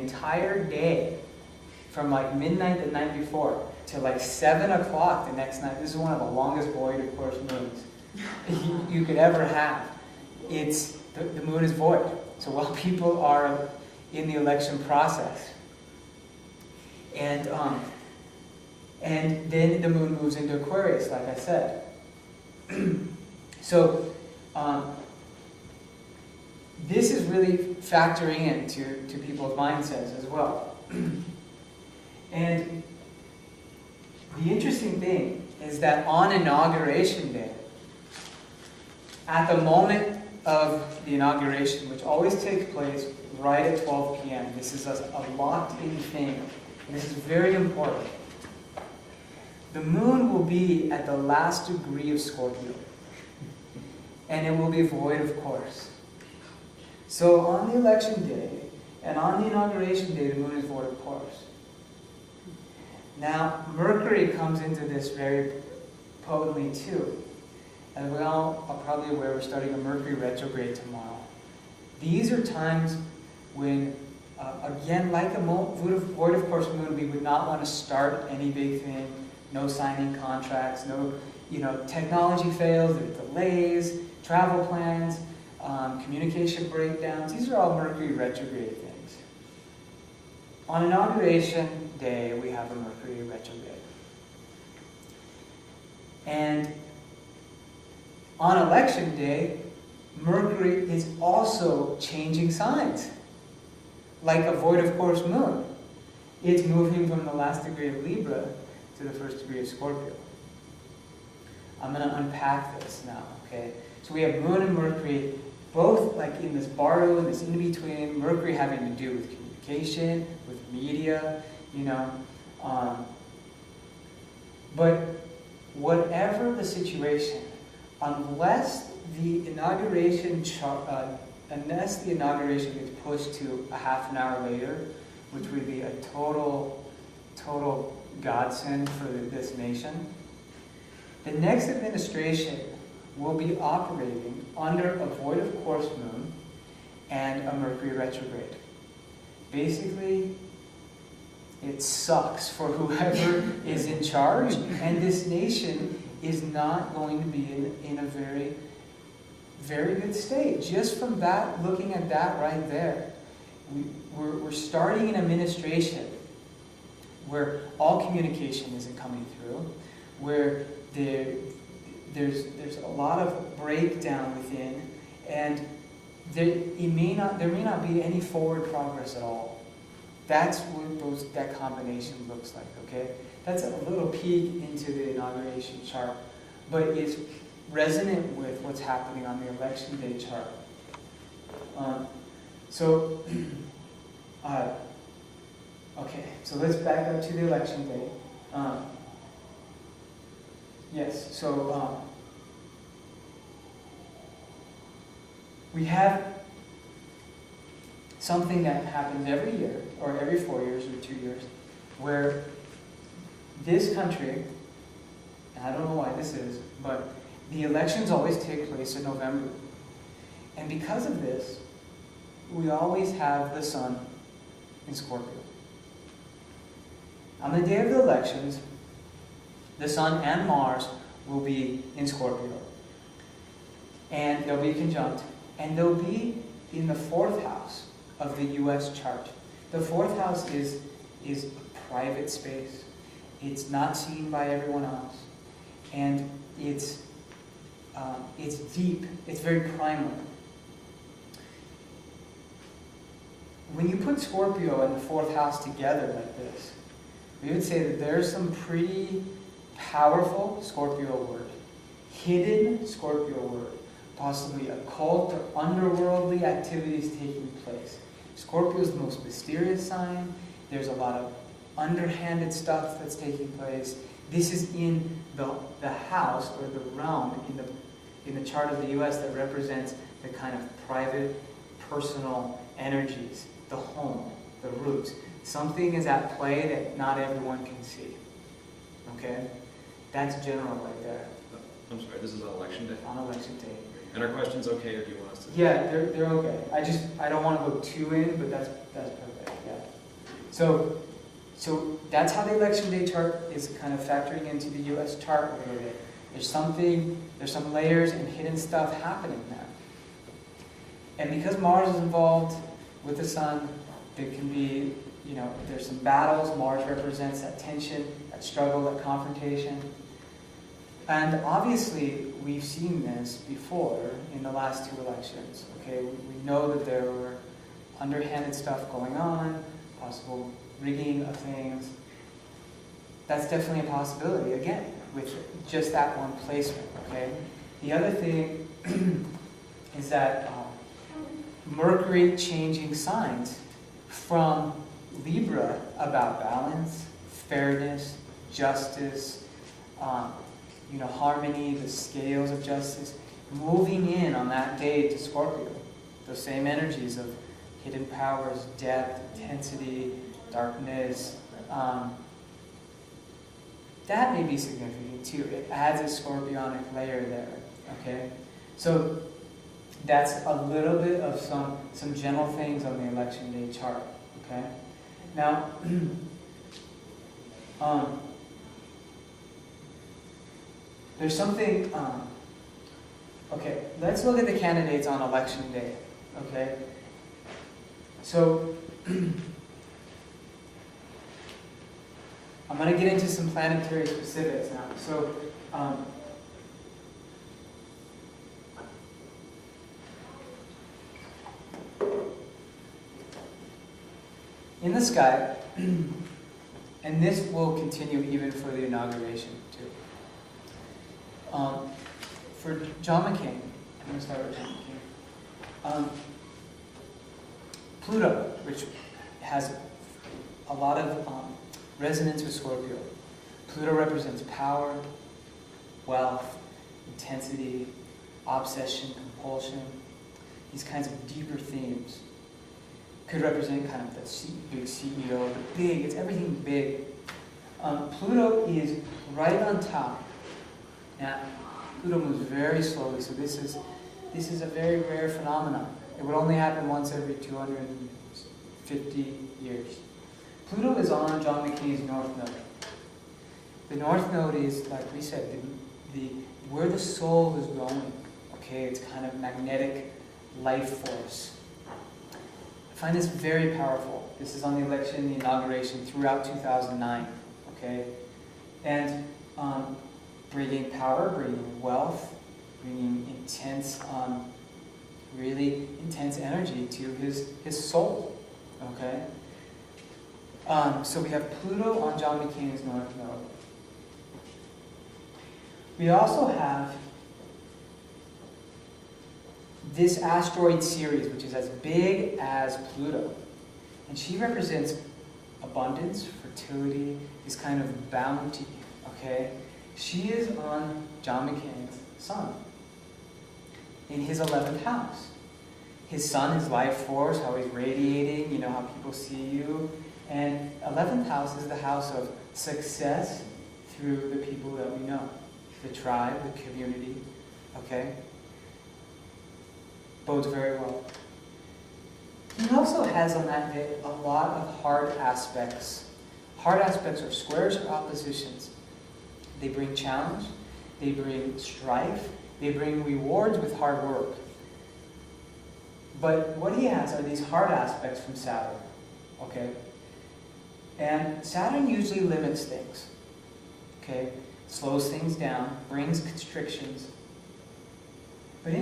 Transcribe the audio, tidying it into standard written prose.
entire day, from like midnight the night before to like 7 o'clock the next night. This is one of the longest void, of course, moons you could ever have. The moon is void. So while people are in the election process, and then the moon moves into Aquarius, like I said. So this is really factoring into people's mindsets as well. And the interesting thing is that on Inauguration Day, at the moment of the inauguration, which always takes place right at 12 p.m., this is a locked-in thing, and this is very important. The moon will be at the last degree of Scorpio, and it will be void, of course. So on the election day, and on the inauguration day, the moon is void, of course. Now, Mercury comes into this very potently too. As we all are probably aware, we're starting a Mercury retrograde tomorrow. These are times when, again, like a void of course moon, we would not want to start any big thing. No signing contracts, no, technology fails, there are delays, travel plans, communication breakdowns. These are all Mercury retrograde things. On Inauguration Day, we have a Mercury retrograde. And on Election Day, Mercury is also changing signs, like a void of course moon. It's moving from the last degree of Libra to the first degree of Scorpio. I'm going to unpack this now, okay? So we have Moon and Mercury, both like in this bardo, in this in-between, Mercury having to do with communication, with media, but whatever the situation, unless the inauguration gets pushed to a half an hour later, which would be a total godsend for this nation, the next administration will be operating under a void of course moon and a Mercury retrograde. Basically, it sucks for whoever is in charge, and this nation is not going to be in a very, very good state. Just from that, looking at that right there, we're starting an administration where all communication isn't coming through, where there's a lot of breakdown within, and there may not be any forward progress at all. That's what that combination looks like, okay? That's a little peek into the inauguration chart, but it's resonant with what's happening on the election day chart. Okay, so let's back up to the election day. We have something that happens every year, or every 4 years or 2 years, where this country, and I don't know why this is, but the elections always take place in November. And because of this, we always have the sun in Scorpio. On the day of the elections, the sun and Mars will be in Scorpio. And they'll be conjunct. And they'll be in the 4th house of the U.S. chart. The 4th house is a private space. It's not seen by everyone else. And it's deep. It's very primal. When you put Scorpio and the 4th house together like this, we would say that there's some pretty powerful Scorpio word, hidden Scorpio word, possibly occult or underworldly activities taking place. Scorpio is the most mysterious sign. There's a lot of underhanded stuff that's taking place. This is in the house or the realm in the chart of the U.S. that represents the kind of private, personal energies, the home, the roots. Something is at play that not everyone can see. Okay? That's general right there. I'm sorry, this is on election day? On election day. And are questions okay, or do you want us to? Yeah, they're okay. I don't want to go too in, but that's perfect, yeah. So that's how the election day chart is kind of factoring into the U.S. chart a little bit. There's some layers and hidden stuff happening there. And because Mars is involved with the Sun, there can be, there's some battles. Mars represents that tension, that struggle, that confrontation. And obviously, we've seen this before in the last 2 elections. Okay, we know that there were underhanded stuff going on, possible rigging of things. That's definitely a possibility, again, with just that one placement, okay? The other thing is that Mercury changing signs from Libra about balance, fairness, justice, harmony, the scales of justice, moving in on that day to Scorpio. Those same energies of hidden powers, depth, intensity, darkness. That may be significant too. It adds a scorpionic layer there. Okay? So that's a little bit of some general things on the election day chart. Okay? Now, there's something, okay, let's look at the candidates on election day. Okay? So, I'm going to get into some planetary specifics now. So, in the sky, and this will continue even for the inauguration too. For John McCain, I'm going to start with John McCain. Pluto, which has a lot of resonance with Scorpio. Pluto represents power, wealth, intensity, obsession, compulsion, these kinds of deeper themes. Could represent kind of the big CEO, it's everything big. Pluto is right on top. Now, Pluto moves very slowly, so this is a very rare phenomenon. It would only happen once every 250 years. Pluto is on John McCain's North Node. The North Node is, like we said, where the soul is going. Okay, it's kind of magnetic life force. I find this very powerful. This is on the election, the inauguration, throughout 2009. Okay, and bringing power, bringing wealth, bringing intense, really intense energy to his soul. Okay. So we have Pluto on John McCain's North Node. We also have this asteroid series, which is as big as Pluto. And she represents abundance, fertility, this kind of bounty, okay? She is on John McCain's Sun, in his 11th house. His Sun is life force, how he's radiating, how people see you. And 11th house is the house of success through the people that we know. The tribe, the community, okay? Bodes very well. He also has on that day a lot of hard aspects. Hard aspects are squares or oppositions. They bring challenge, they bring strife, they bring rewards with hard work. But what he has are these hard aspects from Saturn, okay? And Saturn usually limits things, okay? Slows things down, brings constrictions. But